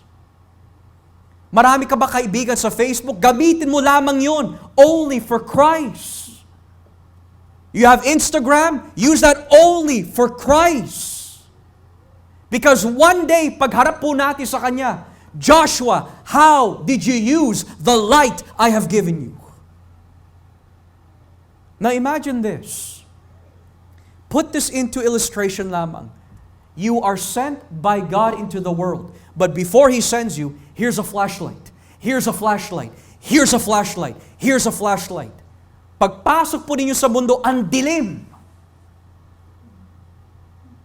Marami ka ba kaibigan sa Facebook? Gamitin mo lamang yun only for Christ. You have Instagram? Use that only for Christ. Because one day, pagharap po natin sa Kanya, Joshua, how did you use the light I have given you? Now imagine this. Put this into illustration lamang. You are sent by God into the world. But before He sends you, here's a flashlight. Here's a flashlight. Here's a flashlight. Here's a flashlight. Pagpasok po ninyo sa mundo, ang dilim.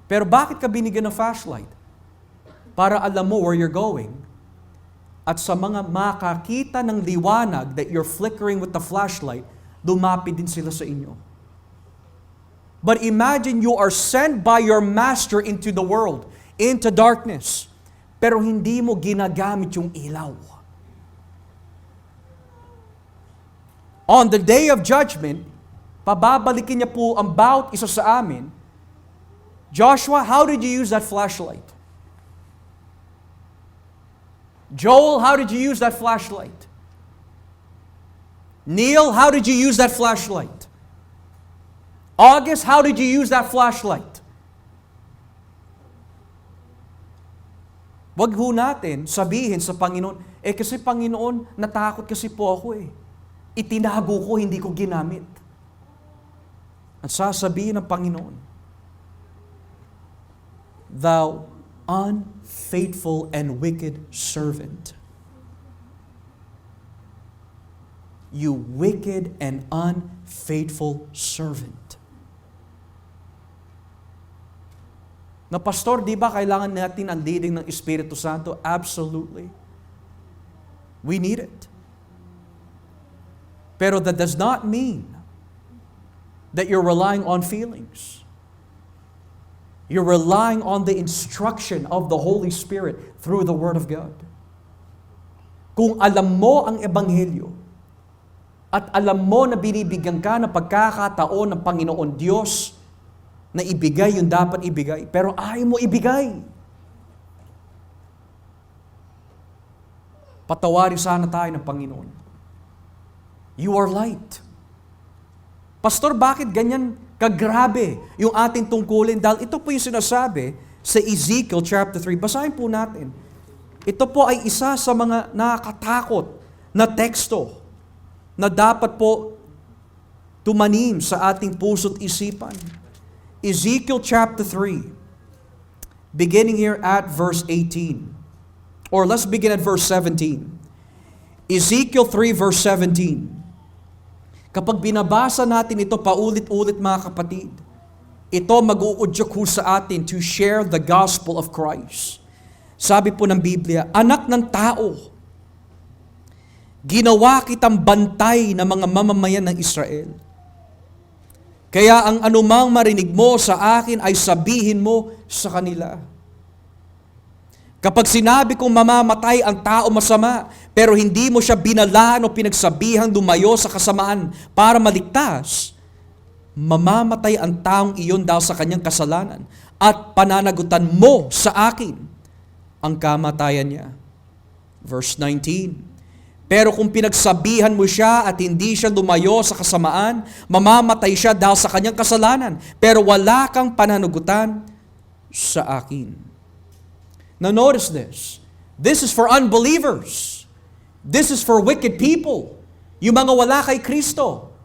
Pero bakit ka binigyan ng flashlight? Para alam mo where you're going. At sa mga makakita ng liwanag that you're flickering with the flashlight, dumapit din sila sa inyo. But imagine you are sent by your master into the world, into darkness, pero hindi mo ginagamit yung ilaw. On the day of judgment, pababalikin niya po ang bawat isa sa amin. Joshua, how did you use that flashlight? Joel, how did you use that flashlight? Neil, how did you use that flashlight? August, how did you use that flashlight? Wag ho natin sabihin sa Panginoon, kasi Panginoon, natakot kasi po ako Itinago ko, hindi ko ginamit. At sasabihin ng Panginoon, thou unfaithful and wicked servant. You wicked and unfaithful servant. Na pastor, di ba kailangan natin ang leading ng Espiritu Santo? Absolutely. We need it. Pero that does not mean that you're relying on feelings. You're relying on the instruction of the Holy Spirit through the Word of God. Kung alam mo ang Ebanghelyo at alam mo na binibigyan ka ng pagkakataon ng Panginoon Diyos na ibigay yung dapat ibigay, pero ayaw mo ibigay. Patawarin sana tayo ng Panginoon. You are light. Pastor, bakit ganyan kagrabe yung ating tungkulin. Dahil ito po yung sinasabi sa Ezekiel chapter 3. Basahin po natin. Ito po ay isa sa mga nakakatakot na teksto na dapat po tumanim sa ating puso't isipan. Ezekiel chapter 3, beginning here at verse 18. Or let's begin at verse 17. Ezekiel 3 verse 17. Kapag binabasa natin ito paulit-ulit mga kapatid, ito mag-uudyok sa atin to share the gospel of Christ. Sabi po ng Biblia, anak ng tao, ginawa kitang bantay ng mga mamamayan ng Israel. Kaya ang anumang marinig mo sa akin ay sabihin mo sa kanila. Kapag sinabi kong mamamatay ang tao masama, pero hindi mo siya binalaan o pinagsabihang lumayo sa kasamaan para maligtas, mamamatay ang taong iyon dahil sa kanyang kasalanan at pananagutan mo sa akin ang kamatayan niya. Verse 19. Pero kung pinagsabihan mo siya at hindi siya lumayo sa kasamaan, mamamatay siya dahil sa kanyang kasalanan, pero wala kang pananagutan sa akin. Now notice this. This is for unbelievers. This is for wicked people. Yung mga wala kay Kristo.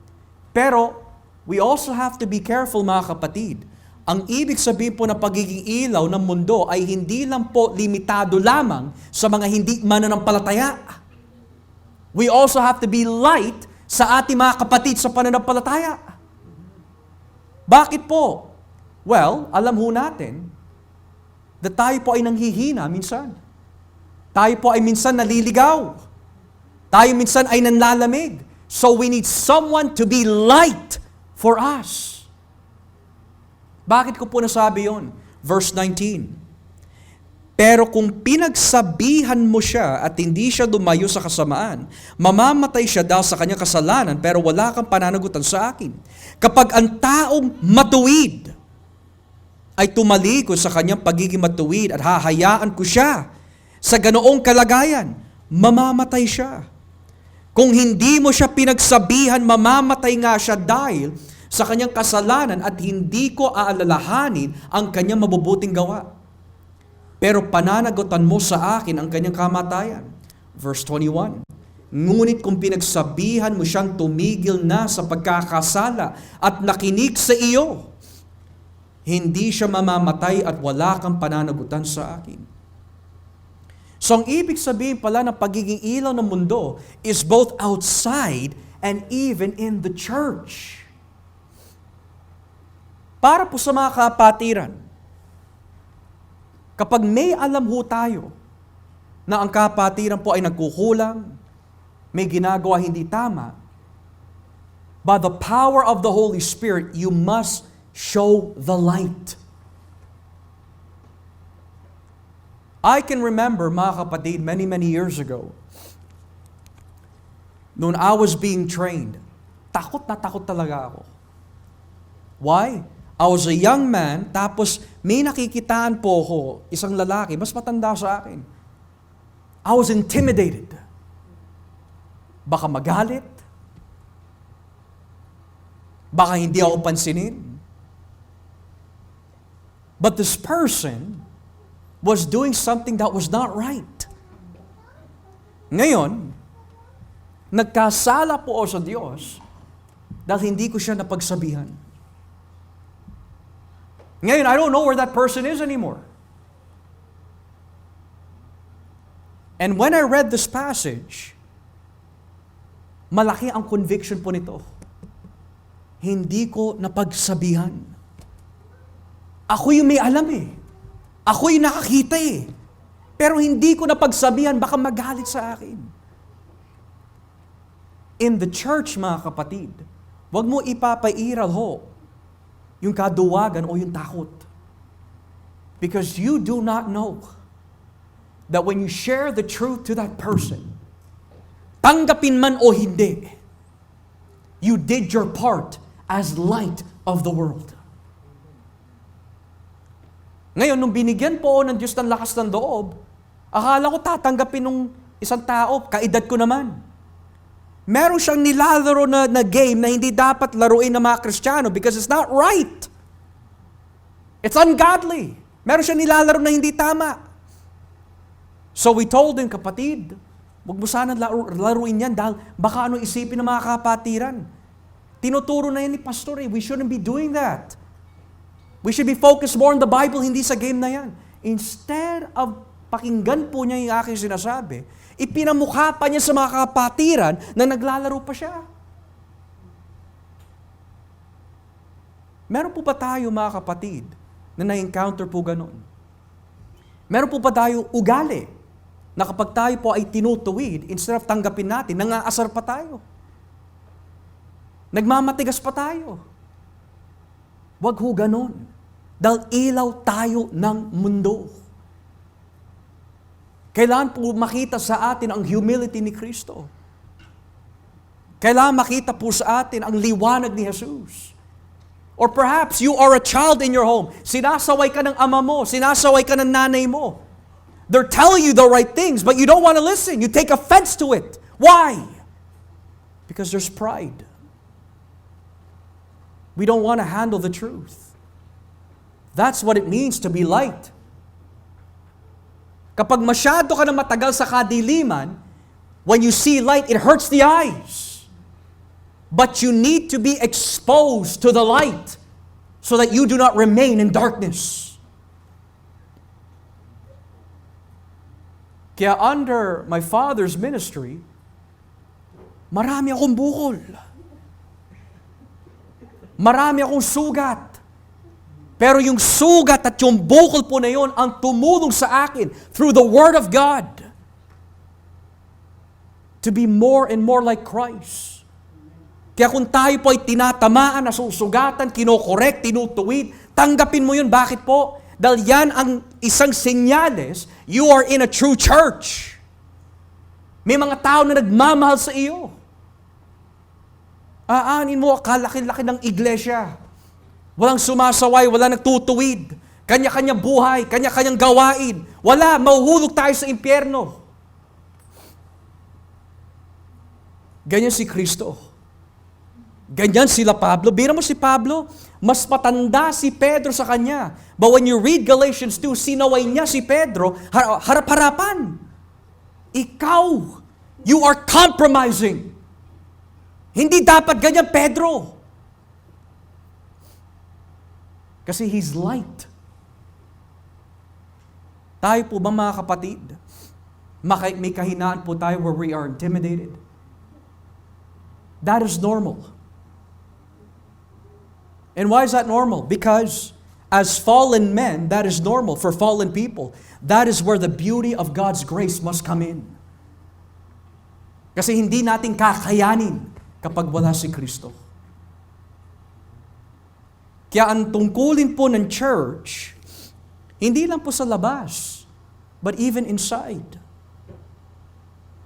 Pero, we also have to be careful mga kapatid. Ang ibig sabihin po ng pagiging ilaw ng mundo ay hindi lang po limitado lamang sa mga hindi mananampalataya. We also have to be light sa ating mga kapatid sa pananampalataya. Bakit po? Well, alam ho natin na tayo po ay nanghihina minsan. Tayo po ay minsan naliligaw. Tayo minsan ay nanlalamig. So we need someone to be light for us. Bakit ko po nasabi yon? Verse 19. Pero kung pinagsabihan mo siya at hindi siya lumayo sa kasamaan, mamamatay siya dahil sa kanyang kasalanan pero wala kang pananagutan sa akin. Kapag ang taong matuwid ay tumalikod sa kanyang pagiging matuwid at hahayaan ko siya sa ganoong kalagayan, mamamatay siya. Kung hindi mo siya pinagsabihan, mamamatay nga siya dahil sa kanyang kasalanan at hindi ko aalalahanin ang kanyang mabubuting gawa. Pero pananagutan mo sa akin ang kanyang kamatayan. Verse 21. Ngunit kung pinagsabihan mo siyang tumigil na sa pagkakasala at nakinig sa iyo, hindi siya mamamatay at wala kang pananagutan sa akin. So ang ibig sabihin pala ng pagiging ilaw ng mundo is both outside and even in the church. Para po sa mga kapatiran, kapag may alam ho tayo na ang kapatiran po ay nagkukulang, may ginagawa hindi tama, by the power of the Holy Spirit, you must show the light. I can remember, mga kapatid, many years ago, noon I was being trained, takot na takot talaga ako. Why? I was a young man, tapos may nakikitaan po ako, isang lalaki, mas matanda sa akin. I was intimidated. Baka magalit. Baka hindi ako pansinin. But this person was doing something that was not right. Ngayon, nagkasala po ako sa Diyos dahil hindi ko siya napagsabihan. Ngayon, I don't know where that person is anymore. And when I read this passage, malaki ang conviction po nito. Hindi ko napagsabihan. Ako yung may alam eh. Ako yung nakakita eh. Pero hindi ko napagsabihan, baka magalit sa akin. In the church, mga kapatid, wag mo ipapairal ho yung kaduwagan o yung takot. Because you do not know that when you share the truth to that person, tanggapin man o hindi, you did your part as light of the world. Ngayon, nung binigyan po ako ng Diyos ng lakas ng loob, akala ko tatanggapin nung isang tao, kaedad ko naman. Meron siyang nilalaro na game na hindi dapat laruin ng mga Kristiyano because it's not right. It's ungodly. Meron siyang nilalaro na hindi tama. So we told him, kapatid, huwag mo sana laruin yan dahil baka anong isipin ng mga kapatiran. Tinuturo na yan ni Pastor eh. We shouldn't be doing that. We should be focused more on the Bible, hindi sa game na yan. Instead of pakinggan po niya yung aking sinasabi, ipinamukha pa niya sa mga kapatiran na naglalaro pa siya. Meron po ba tayo mga kapatid na na-encounter po ganun? Meron po ba tayo ugali na kapag tayo po ay tinutuwid, instead of tanggapin natin, nangaasar pa tayo? Nagmamatigas pa tayo? Wag ho ganun. Dahil ilaw tayo ng mundo. Kailangan po makita sa atin ang humility ni Kristo. Kailangan makita po sa atin ang liwanag ni Jesus. Or perhaps you are a child in your home. Sinasaway ka ng ama mo, sinasaway ka ng nanay mo. They're telling you the right things, but you don't want to listen. You take offense to it. Why? Because there's pride. We don't want to handle the truth. That's what it means to be light. Kapag masyado ka na matagal sa kadiliman, when you see light, it hurts the eyes. But you need to be exposed to the light so that you do not remain in darkness. Kaya under my father's ministry, marami akong bukol. Marami akong sugat. Pero yung sugat at yung bukol po na yun ang tumulong sa akin through the Word of God to be more and more like Christ. Kaya kung tayo po ay tinatamaan, nasusugatan, kinokorek, tinutuwid, tanggapin mo yun. Bakit po? Dahil yan ang isang senyales, you are in a true church. May mga tao na nagmamahal sa iyo. Aanin mo, kalaki-laki ng iglesia. Walang sumasaway, walang nagtutuwid. Kanya-kanya buhay, kanya-kanyang gawain. Wala, mahuhulog tayo sa impyerno. Ganyan si Kristo. Ganyan sila Pablo. Bira mo si Pablo, mas matanda si Pedro sa kanya. But when you read Galatians 2, sinaway niya si Pedro, harap-harapan. Ikaw, you are compromising. Hindi dapat ganyan, Pedro. Kasi he's light. Tayo po ba mga kapatid, may kahinaan po tayo where we are intimidated? That is normal. And why is that normal? Because as fallen men, that is normal for fallen people. That is where the beauty of God's grace must come in. Kasi hindi natin kakayanin kapag wala si Kristo. Kaya ang tungkulin po ng church, hindi lang po sa labas, but even inside.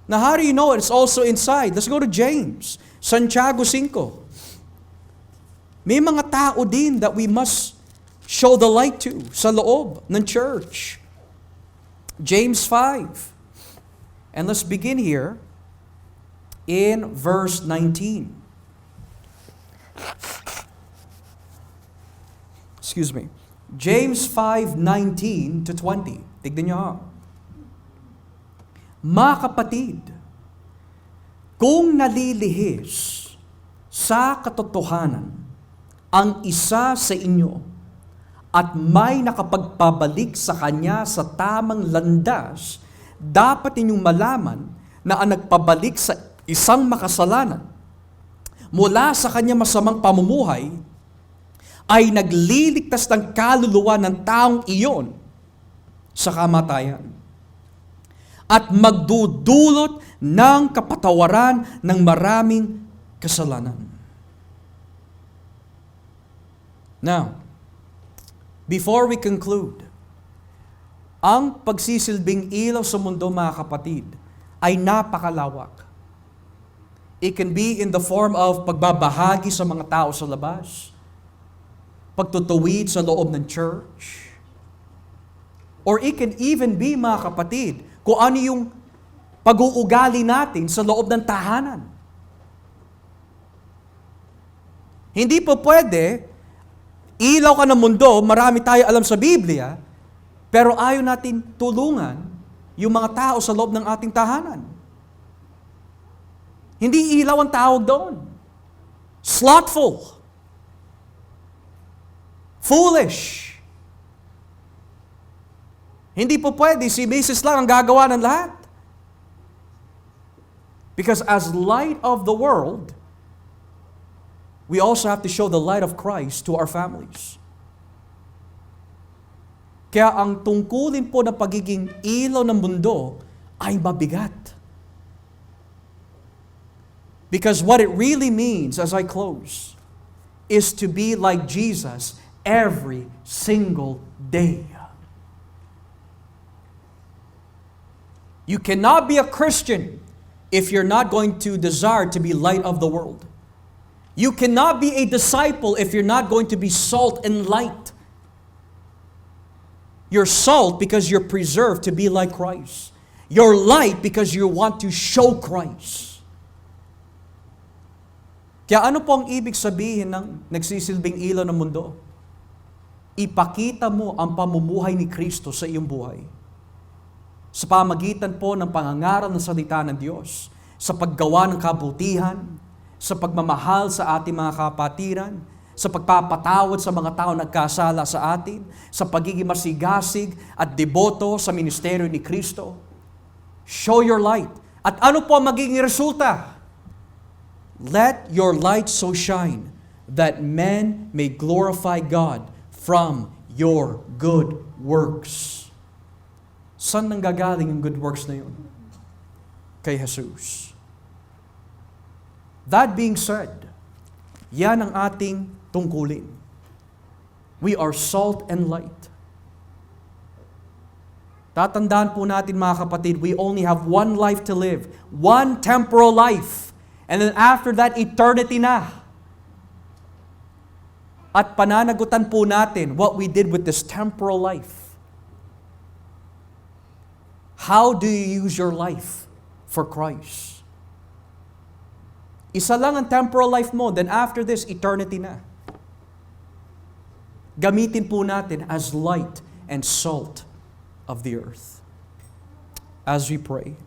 Now how do you know it's also inside? Let's go to James, Santiago 5. May mga tao din that we must show the light to sa loob ng church. James 5. And let's begin here in verse 19. Excuse me. James 5:19 to 20. Tignan niyo ha. Mga kapatid, kung nalilihis sa katotohanan ang isa sa inyo at may nakapagpabalik sa kanya sa tamang landas, dapat ninyong malaman na ang nagpabalik sa isang makasalanan mula sa kanya masamang pamumuhay ay nagliligtas ng kaluluwa ng taong iyon sa kamatayan at magdudulot ng kapatawaran ng maraming kasalanan. Now, before we conclude, ang pagsisilbing ilaw sa mundo, mga kapatid, ay napakalawak. It can be in the form of pagbabahagi sa mga tao sa labas, pagtutuwid sa loob ng church, or it can even be, mga kapatid, kung ano yung pag-uugali natin sa loob ng tahanan. Hindi po pwede, ilaw ka ng mundo, marami tayo alam sa Biblia, pero ayaw natin tulungan yung mga tao sa loob ng ating tahanan. Hindi ilaw ang tawag doon. Slothful. Foolish. Hindi po pwede, si Mrs. lang ang gagawa ng lahat. Because as light of the world, we also have to show the light of Christ to our families. Kaya ang tungkulin po ng pagiging ilaw ng mundo ay mabigat. Because what it really means, as I close, is to be like Jesus every single day. You cannot be a Christian if you're not going to desire to be light of the world. You cannot be a disciple if you're not going to be salt and light. You're salt because you're preserved to be like Christ. You're light because you want to show Christ. Kaya ano po ang ibig sabihin ng nagsisilbing ilaw ng mundo? Ipakita mo ang pamumuhay ni Kristo sa iyong buhay. Sa pamagitan po ng pangangaral ng salita ng Diyos, sa paggawa ng kabutihan, sa pagmamahal sa ating mga kapatiran, sa pagpapatawad sa mga tao nagkasala sa atin, sa pagiging masigasig at deboto sa ministeryo ni Kristo. Show your light. At ano po ang magiging resulta? Let your light so shine that men may glorify God from your good works. Saan nanggagaling ang good works na yun? Kay Jesus. That being said, yan ang ating tungkulin. We are salt and light. Tatandaan po natin mga kapatid, we only have one life to live. One temporal life. And then after that, eternity na. At pananagutan po natin what we did with this temporal life. How do you use your life for Christ? Isa lang ang temporal life mo, then after this, eternity na. Gamitin po natin as light and salt of the earth. As we pray.